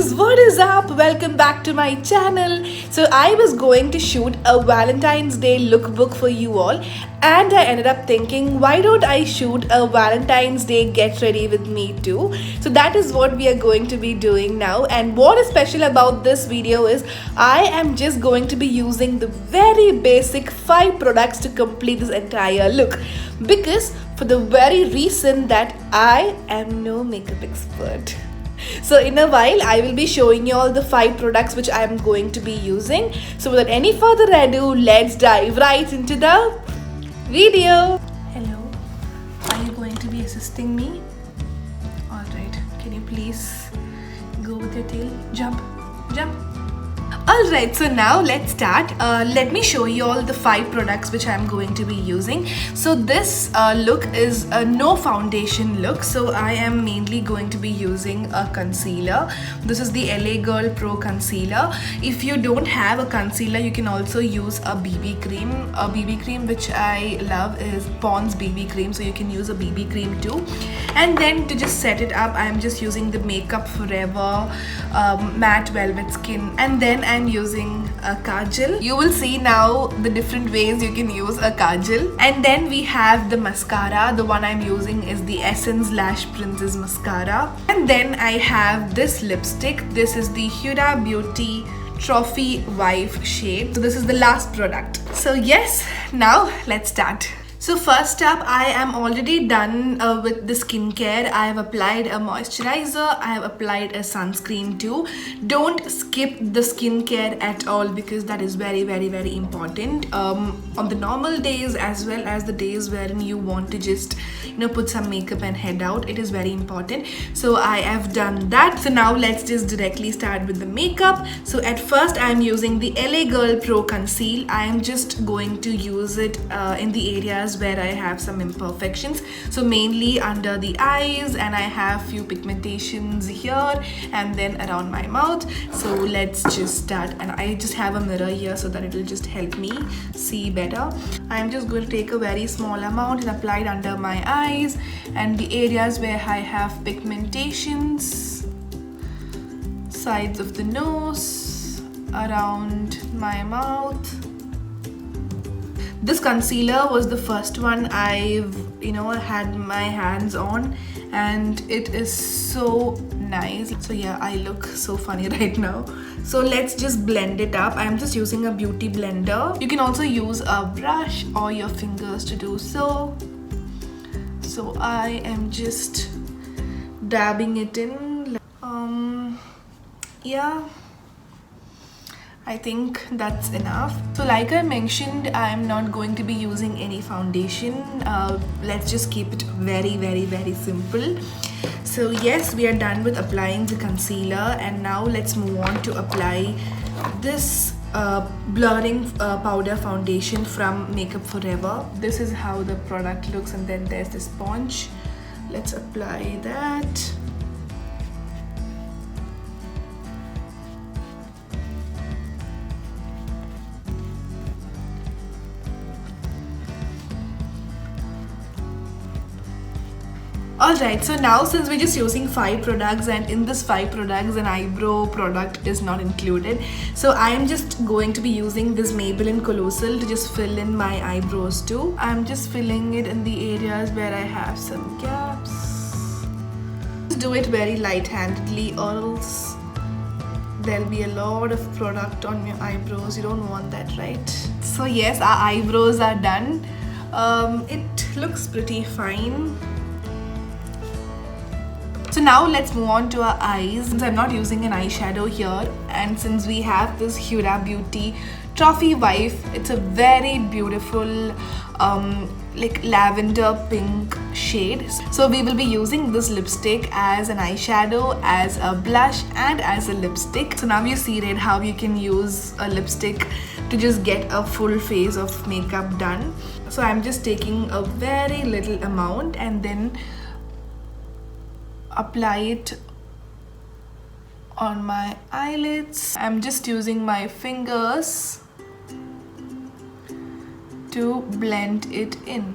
guys, what is up? Welcome back to my channel. So I was going to shoot a Valentine's Day lookbook for you all, and I ended up thinking, why don't I shoot a Valentine's Day get ready with me too? So that is what we are going to be doing now. And what is special about this video is I am just going to be using the very basic 5 products to complete this entire look, because for the very reason that I am no makeup expert. So in a while I will be showing you all the 5 products which I am going to be using. So without any further ado, let's dive right into the video. Hello, are you going to be assisting me? Alright, can you please go with your tail? Jump. Alright, so now let's start. Let me show you all the 5 products which I'm going to be using. So this look is a no foundation look. So I am mainly going to be using a concealer. This is the LA Girl Pro Concealer. If you don't have a concealer, you can also use a BB cream. A BB cream which I love is Pond's BB cream. So you can use a BB cream too. And then to just set it up, I'm just using the Makeup Forever Matte Velvet Skin. And then I'm using a kajal. You will see now the different ways you can use a kajal. And then we have the mascara. The one I'm using is the Essence Lash Princess Mascara. And then I have this lipstick. This is the Huda Beauty Trophy Wife shade. So this is the last product. So yes, now let's start. So first up, I am already done with the skincare. I have applied a moisturizer. I have applied a sunscreen too. Don't skip the skincare at all, because that is very important on the normal days as well as the days wherein you want to just put some makeup and head out. It is very important. So I have done that. So now let's just directly start with the makeup. So at first I am using the LA Girl Pro Conceal. I am just going to use it in the areas where I have some imperfections, so mainly under the eyes, and I have few pigmentations here and then around my mouth. So let's just start, and I just have a mirror here so that it will just help me see better. I'm just going to take a very small amount and apply it under my eyes and the areas where I have pigmentations, sides of the nose, around my mouth. This concealer was the first one I've had my hands on, and it is so nice. So yeah, I look so funny right now. So let's just blend it up. I'm just using a beauty blender. You can also use a brush or your fingers to do so. So I am just dabbing it in. Yeah, I think that's enough. So like I mentioned, I'm not going to be using any foundation. Let's just keep it very simple. So yes, we are done with applying the concealer, and now let's move on to apply this blurring powder foundation from Makeup Forever. This is how the product looks, and then there's the sponge. Let's apply that. Alright, so now since we're just using 5 products, and in this 5 products an eyebrow product is not included, so I am just going to be using this Maybelline Colossal to just fill in my eyebrows too. I'm just filling it in the areas where I have some gaps. Just do it very light-handedly, or else there'll be a lot of product on your eyebrows. You don't want that, right? So yes, our eyebrows are done. It looks pretty fine. So now let's move on to our eyes. Since I'm not using an eyeshadow here, and since we have this Huda Beauty Trophy Wife, it's a very beautiful like lavender pink shade. So we will be using this lipstick as an eyeshadow, as a blush, and as a lipstick. So now you see, right, how you can use a lipstick to just get a full face of makeup done. So I'm just taking a very little amount and then apply it on my eyelids. I'm just using my fingers to blend it in.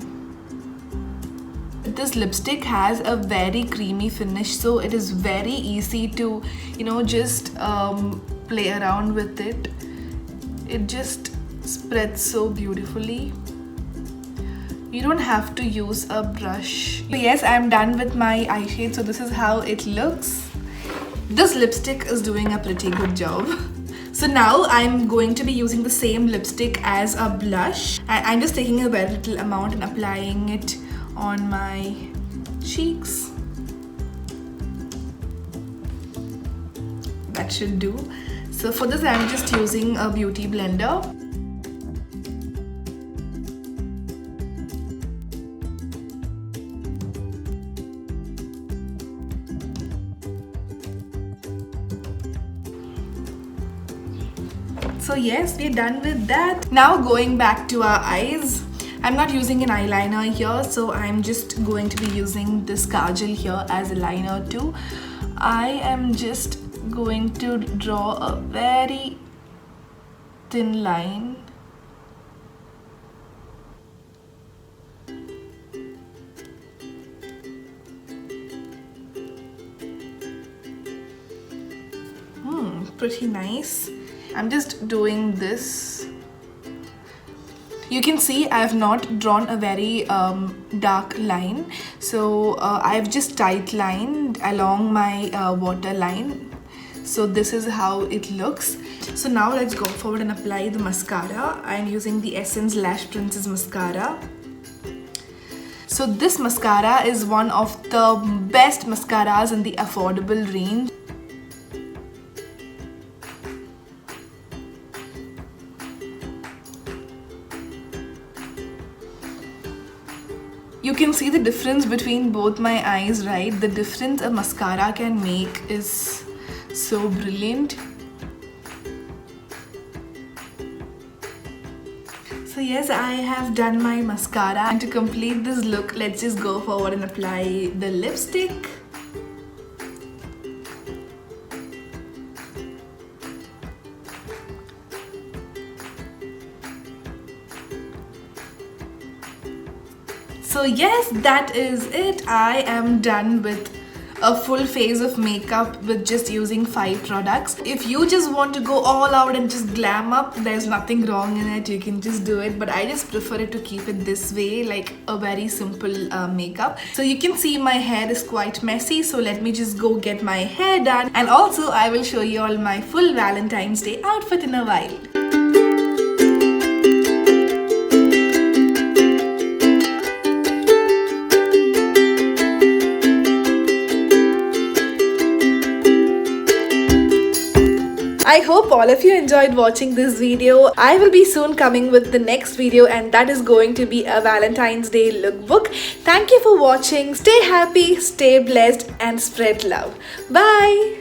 this lipstick has a very creamy finish, so it is very easy to, you know, just play around with it. It just spreads so beautifully. You don't have to use a brush. So yes, I'm done with my eye shade, so this is how it looks. This lipstick is doing a pretty good job. So now I'm going to be using the same lipstick as a blush. I'm just taking a very little amount and applying it on my cheeks. That should do. So for this I'm just using a beauty blender. So yes, we're done with that. Now going back to our eyes. I'm not using an eyeliner here, so I'm just going to be using this kajal here as a liner too. I am just going to draw a very thin line. Pretty nice. I'm just doing this. You can see I have not drawn a very dark line, so I've just tight lined along my waterline. So this is how it looks. So now let's go forward and apply the mascara. I'm using the Essence Lash Princess mascara. So this mascara is one of the best mascaras in the affordable range. You can see the difference between both my eyes, right? The difference a mascara can make is so brilliant. So yes, I have done my mascara, and to complete this look, let's just go forward and apply the lipstick. So yes, that is it. I am done with a full face of makeup with just using 5 products. If you just want to go all out and just glam up, there's nothing wrong in it. You can just do it, but I just prefer it to keep it this way, like a very simple makeup. So you can see my hair is quite messy, so let me just go get my hair done, and also I will show you all my full Valentine's Day outfit in a while. I hope all of you enjoyed watching this video. I will be soon coming with the next video, and that is going to be a Valentine's Day lookbook. Thank you for watching. Stay happy, stay blessed, and spread love. Bye.